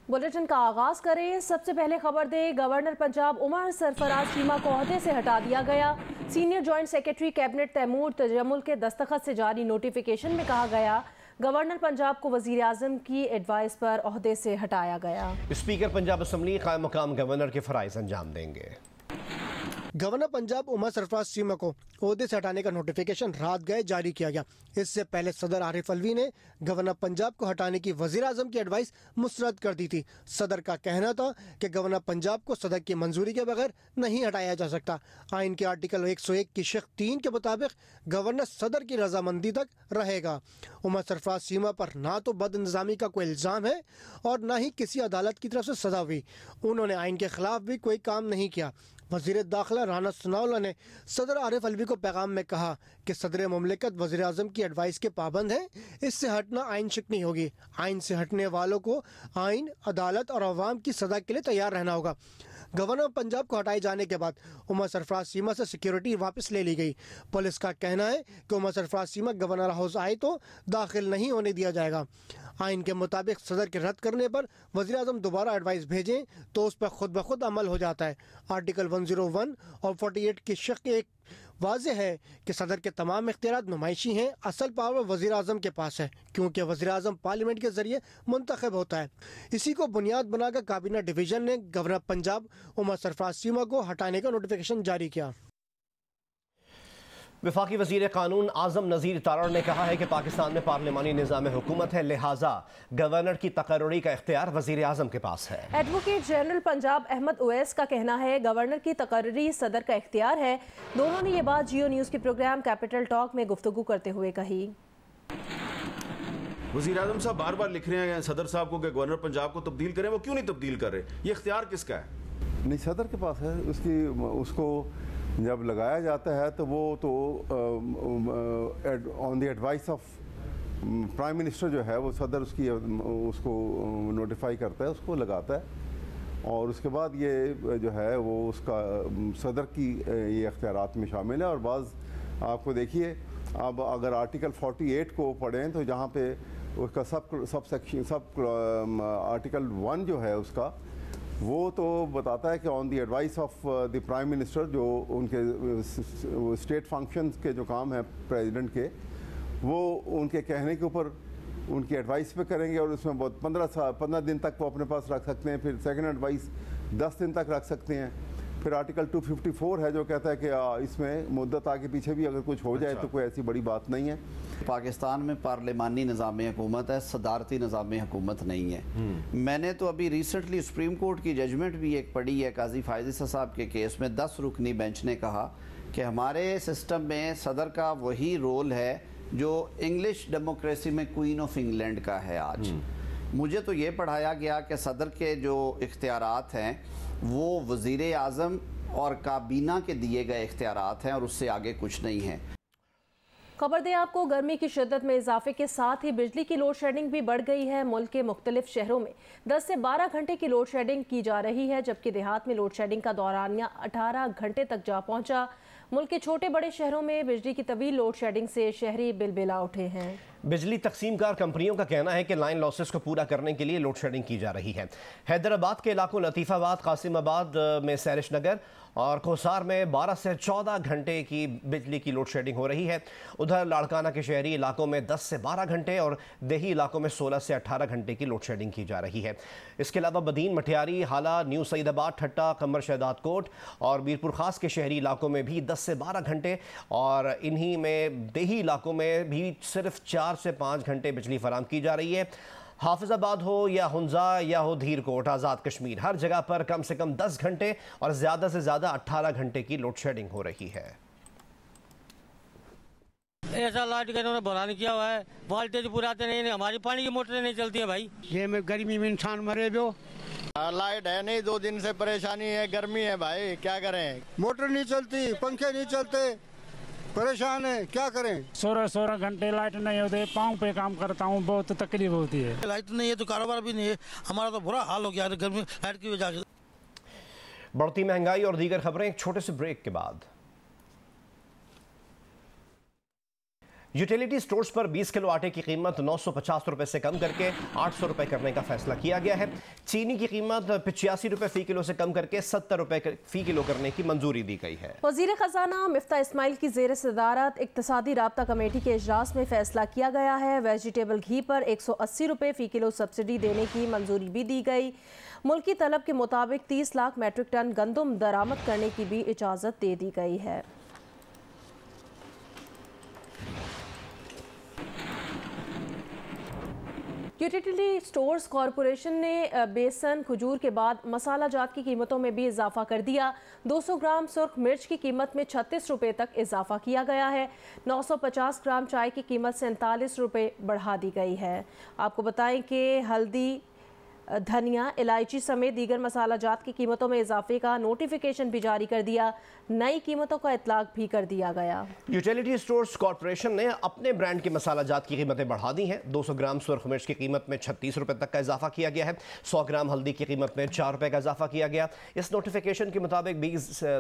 Bulletin का आगाज करें। सबसे पहले खबर दें, गवर्नर पंजाब उमर सरफराज चीमा को ओहदे से हटा दिया गया। Senior joint secretary cabinet Taimur Tajammul के दस्तखत से जारी नोटिफिकेशन में कहा गया, गवर्नर पंजाब को वजीर आजम की एडवाइस पर ओहदे से हटाया गया। स्पीकर पंजाब असम्बली कायम मकाम गवर्नर के फराइज अंजाम देंगे। गवर्नर पंजाब उमर सरफराज चीमा को ओहदे से हटाने का नोटिफिकेशन रात गए जारी किया गया। इससे पहले सदर आरिफ अलवी ने गवर्नर पंजाब को हटाने की वजीर आजम की एडवाइस मुस्तरद कर दी थी। सदर का कहना था कि गवर्नर पंजाब को सदर की मंजूरी के बगैर नहीं हटाया जा सकता। आइन के आर्टिकल 101 की शिक 3 के मुताबिक गवर्नर सदर की रजामंदी तक रहेगा। उमर सरफराज चीमा पर ना तो बदनिज़ामी का कोई इल्ज़ाम है और ना ही किसी अदालत की तरफ से सजा हुई। उन्होंने आइन के खिलाफ भी कोई काम नहीं किया। वज़ीर दाखिला राना सनाउल्लाह ने सदर आरिफ अलवी को पैगाम में कहा कि सदर मुमलिकत वज़ीर आज़म की एडवाइस के पाबंद हैं। इससे हटना आइन शिकनी होगी। आइन से हटने वालों को आइन, अदालत और अवाम की सजा के लिए तैयार रहना होगा। गवर्नर पंजाब को हटाए जाने के बाद उमर सरफराज चीमा से सिक्योरिटी वापस ले ली गई। पुलिस का कहना है कि उमर सरफराज चीमा गवर्नर हाउस आए तो दाखिल नहीं होने दिया जाएगा। आइन के मुताबिक सदर के रद्द करने पर वज़ीर आज़म दोबारा एडवाइस भेजें तो उस पर खुद ब खुद अमल हो जाता है। आर्टिकल 101 और 48 की शिक एक वाज़ेह है कि सदर के तमाम इख्तियारात नुमाइशी हैं। असल पावर वज़ीर आज़म के पास है क्योंकि वज़ीर आज़म पार्लियामेंट के जरिए मुंतखब होता है। इसी को बुनियाद बनाकर काबीना डिवीज़न ने गवर्नर पंजाब उमर सरफराज चीमा को हटाने का नोटिफिकेशन जारी किया। वफाकी वज़ीर कानून आज़म नज़ीर तारड़ ने कहा है कि पाकिस्तान में पार्लिमानी निज़ाम हुकूमत है, लिहाजा गवर्नर की तकर्रुरी का इख्तियार वज़ीर आज़म के पास है। एडवोकेट जनरल पंजाब अहमद उवैस का कहना है, गवर्नर की तकर्रुरी सदर का इख्तियार है। दोनों ने ये बात जियो न्यूज़ के प्रोग्राम कैपिटल टॉक में गुफ्तगू करते हुए कही। वज़ीर आज़म साहब बार बार लिख रहे हैं सदर साहब को कि गवर्नर पंजाब को तब्दील करें, वो क्यों नहीं तब्दील कर रहे? ये इख्तियार किसका है? नहीं, सदर के पास है। उसको जब लगाया जाता है तो वो तो on the advice of prime minister जो है वो सदर उसको नोटिफाई करता है, उसको लगाता है और उसके बाद ये जो है वो उसका सदर की ये इख्तियारात में शामिल है। और बाज़ आपको देखिए, अब अगर आर्टिकल 48 को पढ़ें तो जहाँ पे उसका सब सेक्शन आर्टिकल 1 जो है उसका वो तो बताता है कि on the advice of the prime minister, जो उनके स्टेट फंक्शंस के जो काम है प्रेसिडेंट के, वो उनके कहने के ऊपर उनकी एडवाइस पे करेंगे और उसमें बहुत 15 दिन तक वो अपने पास रख सकते हैं। फिर सेकंड एडवाइस 10 दिन तक रख सकते हैं। फिर आर्टिकल 254 है जो कहता है कि इसमें मुद्दत आगे पीछे भी अगर कुछ हो जाए तो कोई ऐसी बड़ी बात नहीं है। पाकिस्तान में पार्लिमानी निज़ाम हुकूमत है, सदारती निज़ाम हुकूमत नहीं है। मैंने तो अभी रिसेंटली सुप्रीम कोर्ट की जजमेंट भी एक पढ़ी है काजी फायज़ ईसा साहब के केस में। 10 रुकनी बेंच ने कहा कि हमारे सिस्टम में सदर का वही रोल है जो इंग्लिश डेमोक्रेसी में क्वीन ऑफ इंग्लैंड का है आज। मुझे तो ये पढ़ाया गया कि सदर के जो इख्तियारात हैं वो वज़ीर आज़म और काबीना के दिए गए इख्तियारात हैं और उससे आगे कुछ नहीं है। खबर दें आपको, गर्मी की शिद्दत में इजाफे के साथ ही बिजली की लोड शेडिंग भी बढ़ गई है। मुल्क के मुख्तलिफ शहरों में 10 से 12 घंटे की लोड शेडिंग की जा रही है, जबकि देहात में लोड शेडिंग का दौरानिया 18 घंटे तक जा पहुंचा। मुल्क के छोटे बड़े शहरों में बिजली की तवील लोड शेडिंग से शहरी बिलबिला उठे हैं। बिजली तकसीमकार कंपनियों का कहना है कि लाइन लॉसेस को पूरा करने के लिए लोड शेडिंग की जा रही है। हैदराबाद के इलाकों लतीफ़ाबाद, कासिमाबाद में सैरिश नगर और कोसार में 12 से 14 घंटे की बिजली की लोड शेडिंग हो रही है। उधर लाड़काना के शहरी इलाकों में 10 से 12 घंटे और देही इलाकों में 16 से 18 घंटे की लोड शेडिंग की जा रही है। इसके अलावा बदीन, मटियारी, हाला, न्यू सईदाबाद, ठट्टा, कमर शहदाद कोट और मीरपुर खास के शहरी इलाकों में भी 10 से 12 घंटे और इन्हीं में देही इलाकों में भी सिर्फ 4 से 5 घंटे बिजली फराम की जा रही है। हाफिजाबाद हो या हुंजा या हो धीरकोट, आज़ाद कश्मीर, हर जगह पर कम से कम 10 घंटे और ज़्यादा से ज़्यादा 18 घंटे की लोड शेडिंग हो रही है। ऐसा लाइट का इन्होंने बहाना किया हुआ है, वोल्टेज पुराते नहीं, हमारी पानी की मोटरें नहीं चलती है भाई। ये में गर्मी में इंसान मरे जो लाइट है नहीं, 2 दिन से परेशानी है, गर्मी है भाई, क्या करें? मोटर नहीं चलती, पंखे नहीं चलते, परेशान है, क्या करें? 16 घंटे लाइट नहीं होते, पाँव पे काम करता हूँ, बहुत तकलीफ होती है। लाइट नहीं है तो कारोबार भी नहीं है, हमारा तो बुरा हाल हो गया गर्मी लाइट की वजह से। बढ़ती महंगाई और दीगर खबरें एक छोटे से ब्रेक के बाद। यूटिलिटी स्टोर्स पर 20 किलो आटे की कीमत 950 रुपए से कम करके 800 रुपए करने का फैसला किया गया है। चीनी की कीमत 85 रुपए फी किलो से कम करके 70 रुपए फी किलो करने की मंजूरी दी गई है। वजीर खजाना मिफ्ता इस्माइल की जेर सदारत इक्तसादी राब्ता कमेटी के इजलास में फैसला किया गया है। वेजिटेबल घी पर 180 रुपए फी किलो सब्सिडी देने की मंजूरी भी दी गई। मुल्की तलब के मुताबिक 30 लाख मैट्रिक टन गंदम दरामद करने की भी इजाज़त दे दी गई है। यूटिलिटी स्टोर्स कॉरपोरेशन ने बेसन खजूर के बाद मसाला जात की कीमतों में भी इजाफा कर दिया। 200 ग्राम सुर्ख मिर्च की कीमत में 36 रुपये तक इजाफा किया गया है। 950 ग्राम चाय की कीमत 47 रुपये बढ़ा दी गई है। आपको बताएं कि हल्दी, धनिया, इलायची समेत दीगर मसाला जात की कीमतों में इजाफे का नोटिफिकेशन भी जारी कर दिया। नई कीमतों का इतलाक भी कर दिया गया। यूटिलिटी स्टोर्स कॉरपोरेशन ने अपने ब्रांड की मसाला जात की कीमतें बढ़ा दी हैं। 200 ग्राम सुर्ख मिर्च की कीमत में 36 रुपए तक का इजाफा किया गया है। 100 ग्राम हल्दी की कीमत में 4 रुपए का इजाफा किया गया। इस नोटिफिकेशन के मुताबिक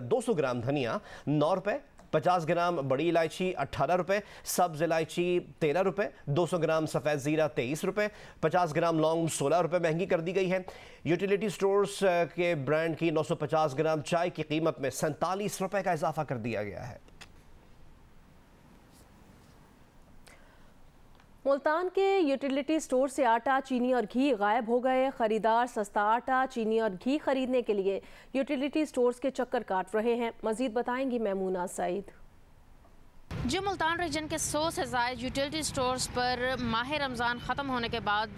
200 ग्राम धनिया 9 रुपए, 50 ग्राम बड़ी इलायची 18 रुपए, सब्ज इलायची 13 रुपए, 200 ग्राम सफ़ेद ज़ीरा 23 रुपए, 50 ग्राम लौंग 16 रुपए महंगी कर दी गई है। यूटिलिटी स्टोर्स के ब्रांड की 950 ग्राम चाय की कीमत में 47 रुपए का इजाफा कर दिया गया है। मुल्तान के यूटिलिटी स्टोर से आटा, चीनी और घी गायब हो गए। खरीदार सस्ता आटा, चीनी और घी खरीदने के लिए यूटिलिटी स्टोर्स के चक्कर काट रहे हैं। मजीद बताएंगी मैमूना सईद। जो मुल्तान रीजन के 100 से ज़ायद यूटिलिटी स्टोर्स पर माह रमज़ान ख़त्म होने के बाद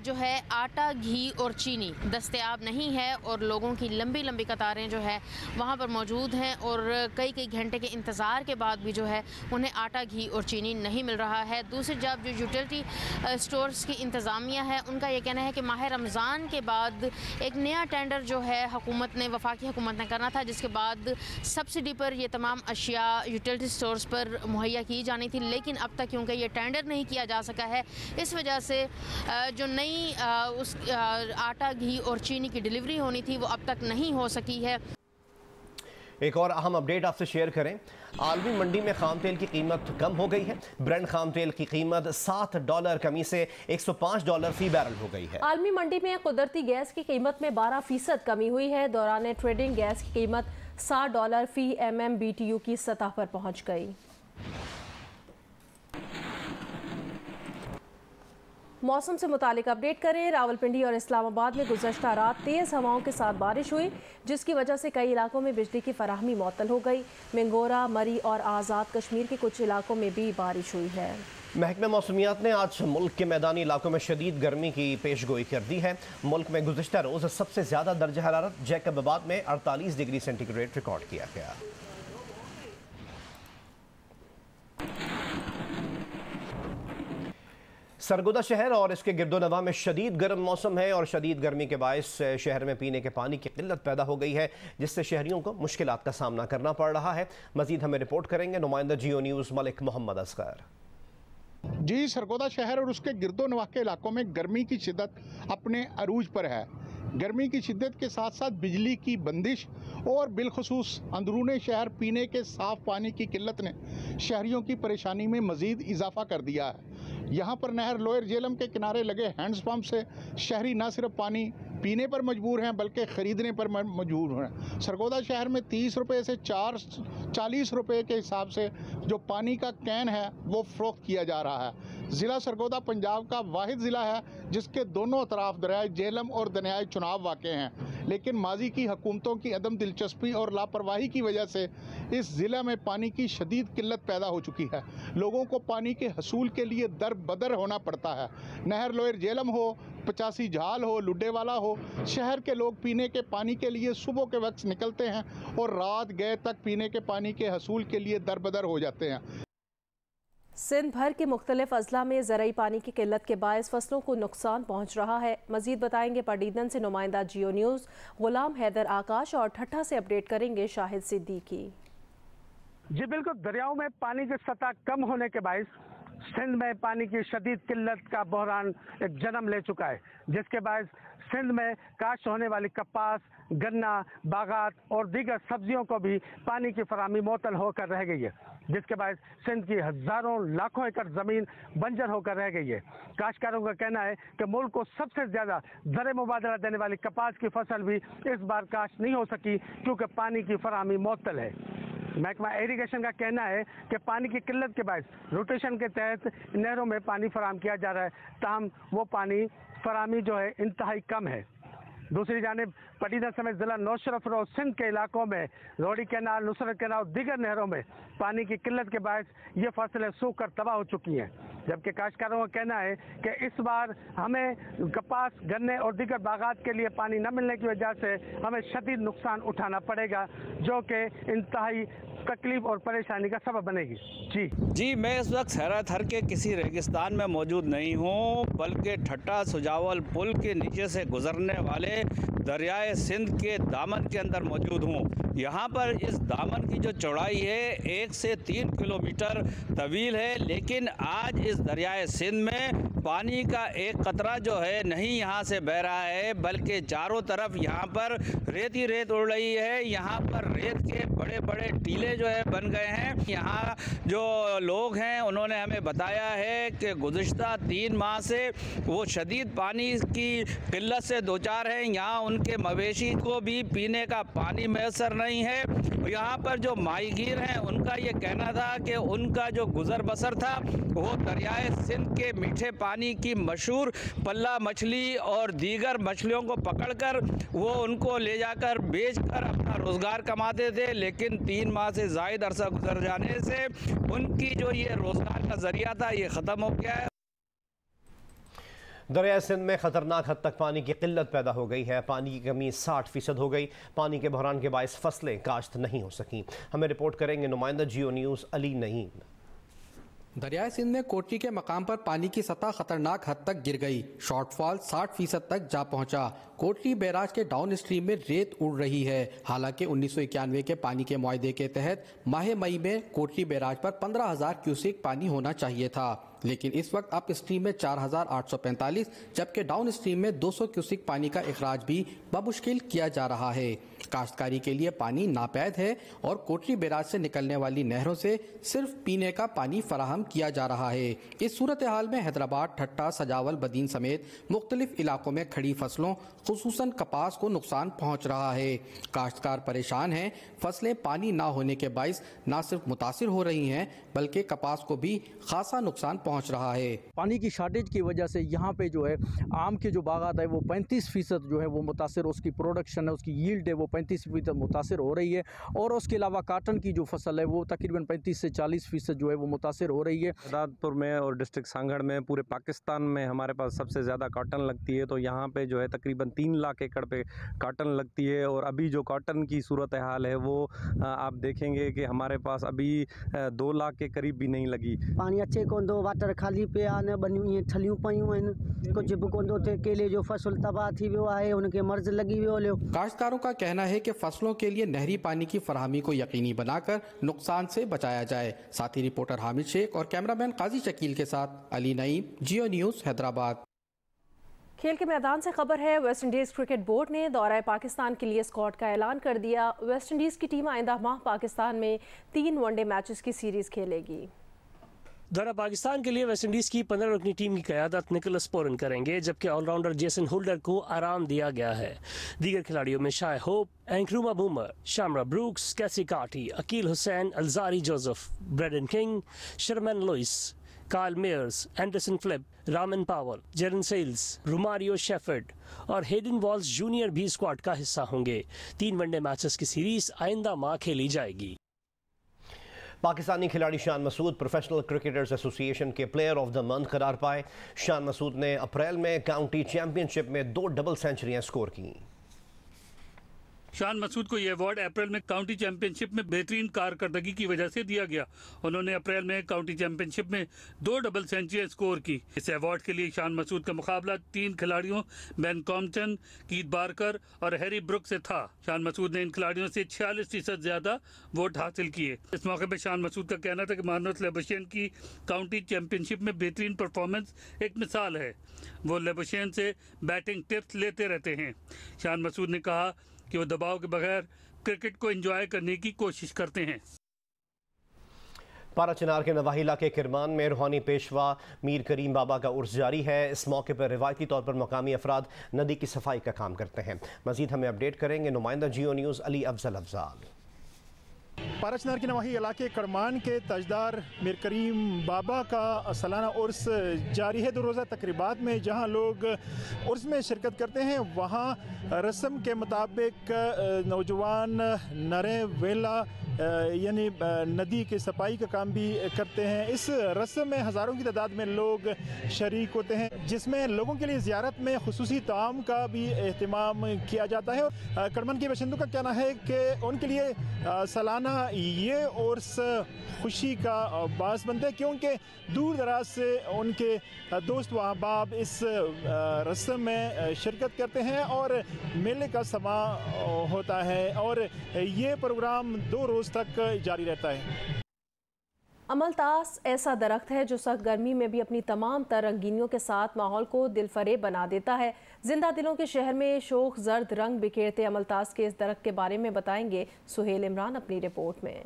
जो है आटा, घी और चीनी दस्तयाब नहीं है और लोगों की लंबी लंबी कतारें जो है वहाँ पर मौजूद हैं और कई कई घंटे के इंतज़ार के बाद भी जो है उन्हें आटा, घी और चीनी नहीं मिल रहा है। दूसरी जब जो यूटिलिटी स्टोर्स की इंतज़ामिया है उनका ये कहना है कि माह रमज़ान के बाद एक नया टेंडर जो है हुकूमत ने, वफाकी हुकूमत ने करना था, जिसके बाद सब्सिडी पर ये तमाम अशिया यूटिलिटी स्टोर्स पर मुहैया की जानी थी, लेकिन अब तक क्योंकि ये टेंडर नहीं किया जा सका है, इस वजह से जो नई उस आटा, घी और चीनी की डिलीवरी होनी थी वो अब तक नहीं हो सकी है। एक और अहम अपडेट आपसे शेयर करें। आलमी मंडी में खाम तेल की कीमत कम हो गई है। ब्रेंट खाम तेल की कीमत $7 कमी से $105 फी बैरल हो गई है। आलमी मंडी में कुदरती गैस की कीमत में 12% कमी हुई है। दौरान ट्रेडिंग गैस की कीमत $60 फी MMBTU की सतह पर पहुंच गई। मौसम से मुतालिक अपडेट करें। रावलपिंडी और इस्लामाबाद में गुज़श्ता रात तेज़ हवाओं के साथ बारिश हुई, जिसकी वजह से कई इलाकों में बिजली की फराहमी मुअत्तल हो गई। मिंगोरा, मरी और आज़ाद कश्मीर के कुछ इलाकों में भी बारिश हुई है। महकमा मौसमियात ने आज मुल्क के मैदानी इलाकों में शदीद गर्मी की पेशगोई कर दी है। मुल्क में गुज़श्ता रोज़ सबसे ज़्यादा दर्जा हरारत जैकबाबाद में 48 डिग्री सेंटीग्रेड रिकॉर्ड किया गया। सरगोदा शहर और इसके गिरदोनवा में शदीद गर्म मौसम है और शदीद गर्मी के बायस शहर में पीने के पानी की किल्लत पैदा हो गई है, जिससे शहरियों को मुश्किलात का सामना करना पड़ रहा है। मजीद हमें रिपोर्ट करेंगे नुमाइंदा जियो न्यूज़ मलिक मोहम्मद असगर। जी, सरगोदा शहर और उसके गिरदोनवा के इलाकों में गर्मी की शिद्दत अपने अरूज पर है। गर्मी की शिद्दत के साथ साथ बिजली की बंदिश और बिलखसूस अंदरूनी शहर पीने के साफ पानी की किल्लत ने शहरियों की परेशानी में मजीद इजाफा कर दिया है। यहाँ पर नहर लोअर जेलम के किनारे लगे हैंडपंप से शहरी न सिर्फ पानी पीने पर मजबूर हैं बल्कि ख़रीदने पर मजबूर हैं। सरगोदा शहर में 30 रुपये से 40 रुपये के हिसाब से जो पानी का कैन है वो फ़रोख्त किया जा रहा है। ज़िला सरगोदा पंजाब का वाहिद ज़िला है जिसके दोनों तरफ दरियाए जेहलम और दरियाए चुनाव वाक़ हैं, लेकिन माजी की हुकूमतों की अदम दिलचस्पी और लापरवाही की वजह से इस ज़िले में पानी की शदीद किल्लत पैदा हो चुकी है। लोगों को पानी के हसूल के लिए दर बदर होना पड़ता है। नहर लोअर जेहलम हो, 85 झाल हो, लुड्डेवाला हो, शहर के लोग पीने के पानी के लिए सुबह के वक्त निकलते हैं और रात गए तक पीने के पानी के हसूल के लिए दर बदर हो जाते हैं। सिंध भर के मुख्तलिफ अजला में ज़राई पानी की किल्लत के बायस फसलों को नुकसान पहुँच रहा है। मजीद बताएंगे पडीदन से नुमाइंदा जियो न्यूज़ गुलाम हैदर आकाश और ठट्ठा से अपडेट करेंगे शाहिद सिद्दीकी। जी बिल्कुल, दरियाओं में पानी की सतह कम होने के बायस सिंध में पानी की शदीद किल्लत का बहरान एक जन्म ले चुका है, जिसके बायस सिंध में काश्त होने वाली कपास, गन्ना, बागात और दीगर सब्जियों को भी पानी की फराहमी मुअत्तल होकर रह गई है। जिसके बाद सिंध की हजारों लाखों एकड़ जमीन बंजर होकर रह गई है। काश्तकारों का कहना है कि मुल्क को सबसे ज्यादा ज़र मुबादला देने वाली कपास की फसल भी इस बार काश्त नहीं हो सकी क्योंकि पानी की फराहमी मुअत्तल है। महकमा इरिगेशन का कहना है कि पानी की किल्लत के बायस रोटेशन के तहत नहरों में पानी फराहम किया जा रहा है, ताहम वो पानी फराहमी जो है इंतहाई कम है। दूसरी जानिब पटीदा समेत जिला नौशरफ और सिंध के इलाकों में रोडी कैनाल, नुसरत कैनाल और दीगर नहरों में पानी की किल्लत के बायस ये फसलें सूख कर तबाह हो चुकी हैं। जबकि काश्तकारों का कहना है कि इस बार हमें कपास, गन्ने और दीगर बागात के लिए पानी न मिलने की वजह से हमें शदीद नुकसान उठाना पड़ेगा, जो कि इंतहाई तकलीफ और परेशानी का सबब बनेगी। जी, मैं इस वक्त हैरा थर के किसी रेगिस्तान में मौजूद नहीं हूँ, बल्कि ठट्टा सुजावल पुल के नीचे से गुजरने वाले दरियाए सिंध के दामन के अंदर मौजूद हूँ। यहाँ पर इस दामन की जो चौड़ाई है 1 से 3 किलोमीटर तवील है, लेकिन आज इस दरियाए सिंध में पानी का एक कतरा जो है नहीं यहाँ से बह रहा है, बल्कि चारों तरफ यहाँ पर रेत ही रेत उड़ रही है। यहाँ पर रेत के बड़े बड़े टीले जो है बन गए हैं। यहाँ जो लोग हैं उन्होंने हमें बताया है कि गुज़िश्ता 3 माह से वो शदीद पानी की किल्लत से दो चार हैं। यहाँ उनके मवेशी को भी पीने का पानी मैसर नहीं है। यहाँ पर जो माहीगीर हैं उनका ये कहना था कि उनका जो गुजर बसर था वो दरियाए सिंध के मीठे पानी की मशहूर पल्ला मछली और दीगर मछलियों को पकड़कर वो उनको ले जाकर बेचकर अपना रोज़गार कमाते थे, लेकिन 3 माह से ज़ायद अरसा गुजर जाने से उनकी जो ये रोज़गार का ज़रिया था ये ख़त्म हो गया है। दरिया सिंध में खतरनाक हद तक पानी की किल्लत पैदा हो गई है। पानी की कमी 60% हो गई। पानी के बहरान के बायस फसलें काश्त नहीं हो सकी। हमें रिपोर्ट करेंगे नुमाइंदा जियो न्यूज़ अली नईम। दरियाए सिंध में कोटरी के मकाम पर पानी की सतह खतरनाक हद तक गिर गई। शॉर्टफॉल 60% तक जा पहुंचा। कोटरी बैराज के डाउन स्ट्रीम में रेत उड़ रही है। हालांकि 1991 के पानी के मुआहदे के तहत माह मई में कोटरी बैराज पर 15,000 क्यूसेक पानी होना चाहिए था, लेकिन इस वक्त अप स्ट्रीम में 4,845 जबकि डाउन स्ट्रीम में 200 क्यूसेक पानी का इखराज भी बमुश्किल किया जा रहा है। काश्तकारी के लिए पानी नापैद है और कोटरी बैराज से निकलने वाली नहरों से सिर्फ पीने का पानी फराहम किया जा रहा है। इस सूरत हाल में हैदराबाद, ठट्टा, सजावल, बदीन समेत मुख्तलिफ इलाकों में खड़ी फसलों खुसूसन कपास को नुकसान पहुँच रहा है। काश्तकार परेशान हैं। फसलें पानी ना होने के बायस न सिर्फ मुतासिर हो रही हैं बल्कि कपास को भी खासा नुकसान पहुंच रहा है। पानी की शार्टेज की वजह से यहाँ पे जो है आम के जो बागात है वो 35% जो है वो मुतासिर, उसकी प्रोडक्शन है, उसकी यील्ड है वो 35% मुतासिर हो रही है। और उसके अलावा काटन की जो फसल है वो तकरीबन 35 से 40% जो है वो मुतासिर हो रही है। दादपुर में और डिस्ट्रिक्ट सांगड़ में पूरे पाकिस्तान में हमारे पास सबसे ज़्यादा काटन लगती है, तो यहाँ पे जो है तकरीबन 3 लाख एकड़ पे काटन लगती है। और अभी जो काटन की सूरत हाल है वो आप देखेंगे कि हमारे पास अभी 2 लाख के करीब भी नहीं लगी। पानी अच्छे को दो वाटर खाली पे आने बनियूं ठलियूं पयूं आहिनि, कुछ बि कोन थो थिए। केले जो फसल तबाह थी वियो आहे, उनके मर्ज लगी वियो लियो। काश्तकारों का कहना है कि फसलों के लिए नहरी पानी की फराहमी को यकीनी बनाकर नुकसान से बचाया जाए। साथी रिपोर्टर हामिद शेख और कैमरामैन काजी शकील के साथ अली नईम, जियो न्यूज़, हैदराबाद। खेल के मैदान से खबर है, वेस्ट इंडीज़ क्रिकेट बोर्ड ने दौरा पाकिस्तान के लिए स्क्वाड का ऐलान कर दिया। वेस्ट इंडीज़ की टीम आइंदा माह पाकिस्तान में 3 वनडे मैचेस की सीरीज खेलेगी। दौरा पाकिस्तान के लिए वेस्ट इंडीज की 15 रुकनी टीम की क़यादत निकोलस पोरन करेंगे, जबकि ऑलराउंडर जेसन होल्डर को आराम दिया गया है। दीगर खिलाड़ियों में Shai Hope, Nkrumah Bonner, Shamarh Brooks, Keacy Carty, Akeal Hosein, Alzarri Joseph, Brandon King, Sherman Lewis, Karl Mayers, Anderson Phillip, Rovman Powell, Jayden Seales, Romario Shepherd और हेडन वॉल्स जूनियर भी स्क्वाड का हिस्सा होंगे। 3 वनडे मैचेस की series आइंदा माह खेली जाएगी। पाकिस्तानी खिलाड़ी Shan Masood professional cricketers association के प्लेयर ऑफ द मंथ करार पाए। शान मसूद ने अप्रैल में काउंटी चैंपियनशिप में 2 डबल सेंचुरियां स्कोर की। शान मसूद को यह अवार्ड अप्रैल में काउंटी चैंपियनशिप में बेहतरीन कारकर्दगी की वजह से दिया गया। उन्होंने अप्रैल में काउंटी चैंपियनशिप में 2 डबल सेंचुरियां स्कोर की। इस अवार्ड के लिए शान मसूद का मुकाबला 3 खिलाड़ियों बेन कॉम्पटन, कीथ बार्कर और हैरी ब्रुक से था। शान मसूद ने इन खिलाड़ियों से 46% ज्यादा वोट हासिल किए। इस मौके पर शान मसूद का कहना था कि मार्नस लेबुशेन की काउंटी चैंपियनशिप में बेहतरीन परफॉर्मेंस एक मिसाल है। वो लेबुशेन से बैटिंग टिप्स लेते रहते हैं। शान मसूद ने कहा कि वो दबाव के बगैर क्रिकेट को एंजॉय करने की कोशिश करते हैं। पारा चिनार के नवाही इलाके किरमान में रूहानी पेशवा मीर करीम बाबा का उर्स जारी है। इस मौके पर रिवायती तौर पर मकामी अफराद नदी की सफाई का काम करते हैं। मजीद हमें अपडेट करेंगे नुमाइंदा जियो न्यूज़ अली अफजल अफजाल। पारा चिनार के नवाही इलाके करमान के ताजदार मीर करीम बाबा का सालाना उर्स जारी है। 2 रोज़ा तकरीबात में जहां लोग उर्स में शिरकत करते हैं वहां रस्म के मुताबिक नौजवान नरे वेला यानी नदी की सफाई का काम भी करते हैं। इस रस्म में हज़ारों की तादाद में लोग शरीक होते हैं, जिसमें लोगों के लिए ज़ियारत में खुसूसी ताम का भी एहतमाम किया जाता है। करमान के बाशिंदों का कहना है कि उनके लिए सालाना ये उर्स खुशी का बास बनता है, क्योंकि दूर दराज से उनके दोस्त व अहबाब इस रस्म में शिरकत करते हैं और मेले का समा होता है और ये प्रोग्राम 2 रोज़ तक जारी रहता है। अमलतास ऐसा दरख्त है जो सख्त गर्मी में भी अपनी तमाम तर रंगीनियों के साथ माहौल को दिलफरेब बना देता है। जिंदा दिलों के शहर में शोख जर्द रंग बिखेरते अमलतास के इस दरख्त के बारे में बताएंगे सुहेल इमरान अपनी रिपोर्ट में।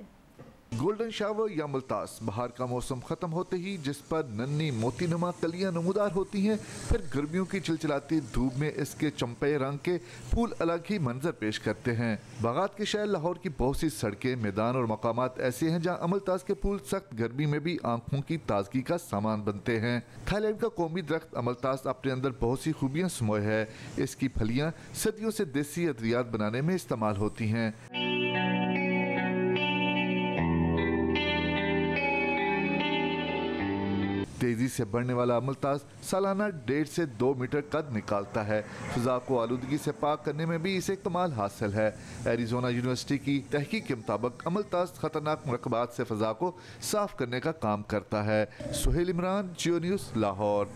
गोल्डन शावर या मुल्तास बहार का मौसम खत्म होते ही जिस पर नन्ही मोतीनुमा कलियां नमूदार होती हैं, फिर गर्मियों की चिलचिलाती धूप में इसके चंपे रंग के फूल अलग ही मंजर पेश करते हैं। बागात के शहर लाहौर की बहुत सी सड़कें, मैदान और मकामात ऐसे हैं जहां अमलतास के फूल सख्त गर्मी में भी आंखों की ताजगी का सामान बनते हैं। थाईलैंड का कौमी दरख्त अमलतास अपने अंदर बहुत सी खूबियाँ समोए है। इसकी फलियाँ सदियों से देसी अद्वियात बनाने में इस्तेमाल होती हैं। तेजी से बढ़ने वाला अमलतास सालाना 1.5 से 2 मीटर कद निकालता है। फिजा को आलूदगी से पाक करने में भी इसे कमाल हासिल है। एरिजोना यूनिवर्सिटी की तहकीक के मुताबिक अमलतास खतरनाक मरकबात से फिजा को साफ करने का काम करता है। सुहेल इमरान, जियो न्यूज़, लाहौर।